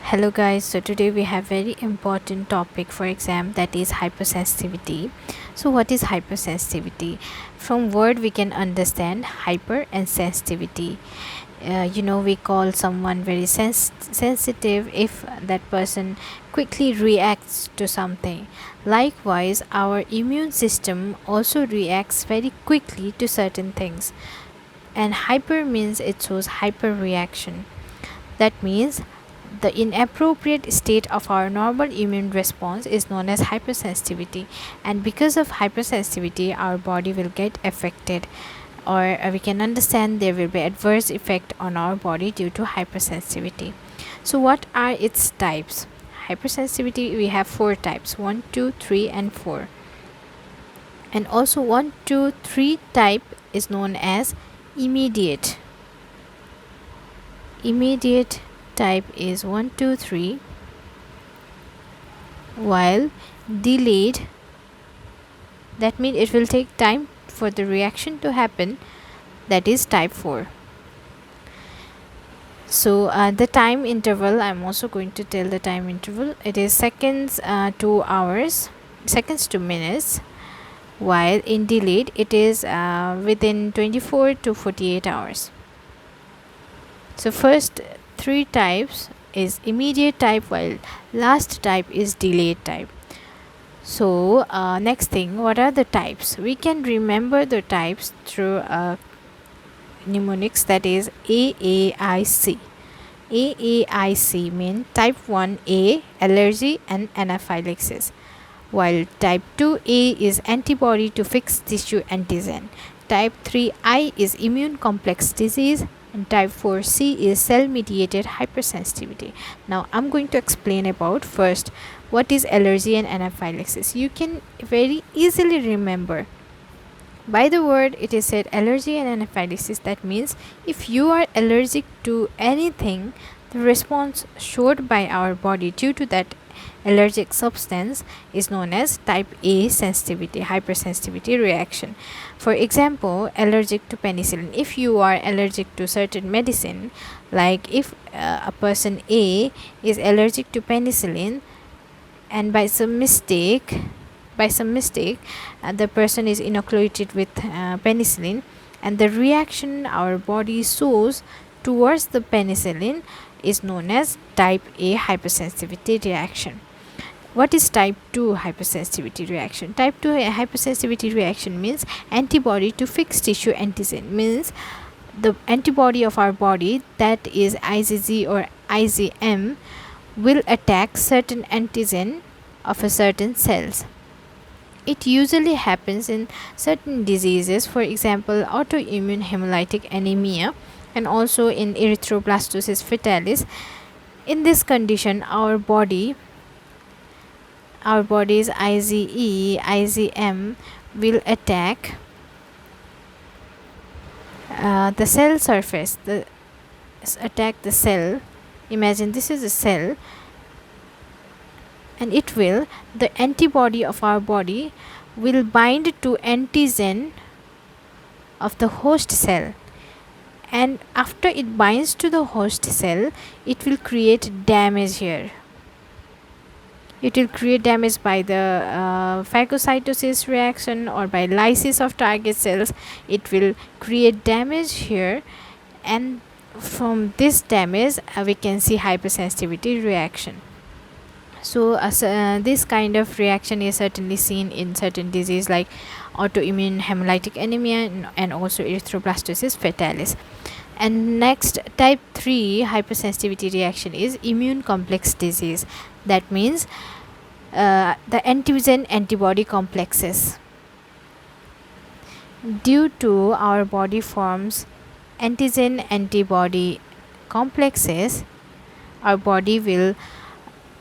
Hello guys, so today we have very important topic for exam, that is hypersensitivity. So what is hypersensitivity? From word we can understand hyper and sensitivity. We call someone very sensitive if that person quickly reacts to something. Likewise, our immune system also reacts very quickly to certain things, and hyper means it shows hyper reaction. That means the inappropriate state of our normal immune response is known as hypersensitivity, and because of hypersensitivity our body will get affected, or we can understand there will be adverse effect on our body due to hypersensitivity. So what are its types? Hypersensitivity, we have four types: 1, 2, 3 and 4. And also 1, 2, 3 type is known as immediate. Immediate type is 1, 2, 3, while delayed, that means it will take time for the reaction to happen, that is type 4. So the time interval, I'm also going to tell the time interval. It is seconds to hours, seconds to minutes, while in delayed it is within 24 to 48 hours. So first three types is immediate type, while last type is delayed type. So next thing, what are the types? We can remember the types through mnemonics, that is AAIC. AAIC means type 1A, allergy and anaphylaxis, while type 2A is antibody to fixed tissue antigen, type 3I is immune complex disease, and type 4C is cell mediated hypersensitivity. Now I'm going to explain about first what is allergy and anaphylaxis. You can very easily remember by the word it is said allergy and anaphylaxis. That means if you are allergic to anything, the response showed by our body due to that allergic substance is known as type A sensitivity, hypersensitivity reaction. For example, allergic to penicillin. If you are allergic to certain medicine, like if a person A is allergic to penicillin, and by some mistake the person is inoculated with penicillin, and the reaction our body shows towards the penicillin is known as type A hypersensitivity reaction. What is type 2 hypersensitivity reaction? Type 2 hypersensitivity reaction means antibody to fixed tissue antigen, means the antibody of our body, that is IgG or IgM, will attack certain antigen of a certain cells. It usually happens in certain diseases, for example autoimmune hemolytic anemia, and also in erythroblastosis fetalis. In this condition our body's IgE, IgM will attack the cell surface, attack the cell. Imagine this is a cell, and the antibody of our body will bind to antigen of the host cell, and after it binds to the host cell it will create damage here. It will create damage by the phagocytosis reaction or by lysis of target cells. It will create damage here, and from this damage we can see hypersensitivity reaction. So this kind of reaction is certainly seen in certain disease like autoimmune hemolytic anemia and also erythroblastosis fetalis. And next, type 3 hypersensitivity reaction is immune complex disease. That means the antigen antibody complexes. Due to our body forms antigen antibody complexes, our body will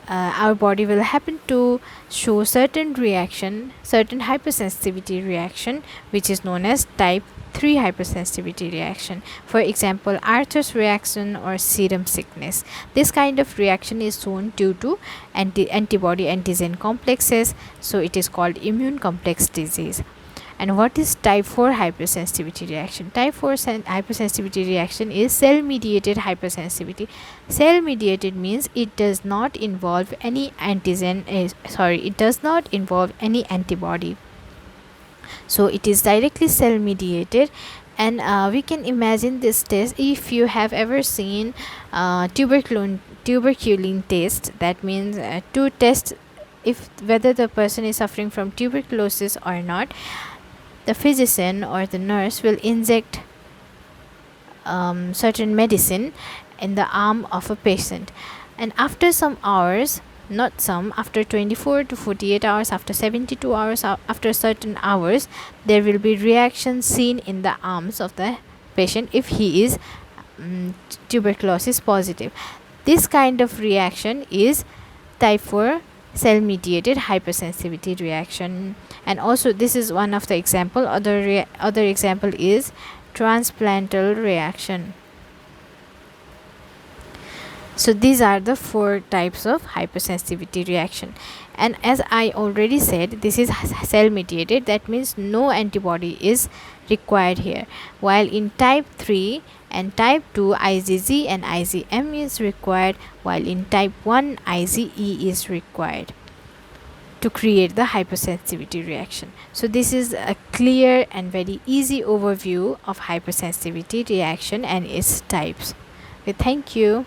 happen to show certain hypersensitivity reaction, which is known as type 3 hypersensitivity reaction. For example, Arthur's reaction or serum sickness. This kind of reaction is shown due to antibody antigen complexes, so it is called immune complex disease. And what is type 4 hypersensitivity reaction? Type 4 hypersensitivity reaction is cell mediated hypersensitivity. Cell mediated means it does not involve any it does not involve any antibody. So it is directly cell mediated. And we can imagine this test if you have ever seen tuberculin test. That means to test if whether the person is suffering from tuberculosis or not, the physician or the nurse will inject certain medicine in the arm of a patient, and after some hours, not some, after 24 to 48 hours, after 72 hours, after certain hours, there will be reaction seen in the arms of the patient if he is tuberculosis positive. This kind of reaction is type 4 cell mediated hypersensitivity reaction. And also this is one of the example. Other example is transplantal reaction. So these are the 4 types of hypersensitivity reaction. And as I already said, this is cell mediated. That means no antibody is required here. While in type 3 and type 2, IgG and IgM is required, while in type 1, IgE is required to create the hypersensitivity reaction. So this is a clear and very easy overview of hypersensitivity reaction and its types. Okay, thank you.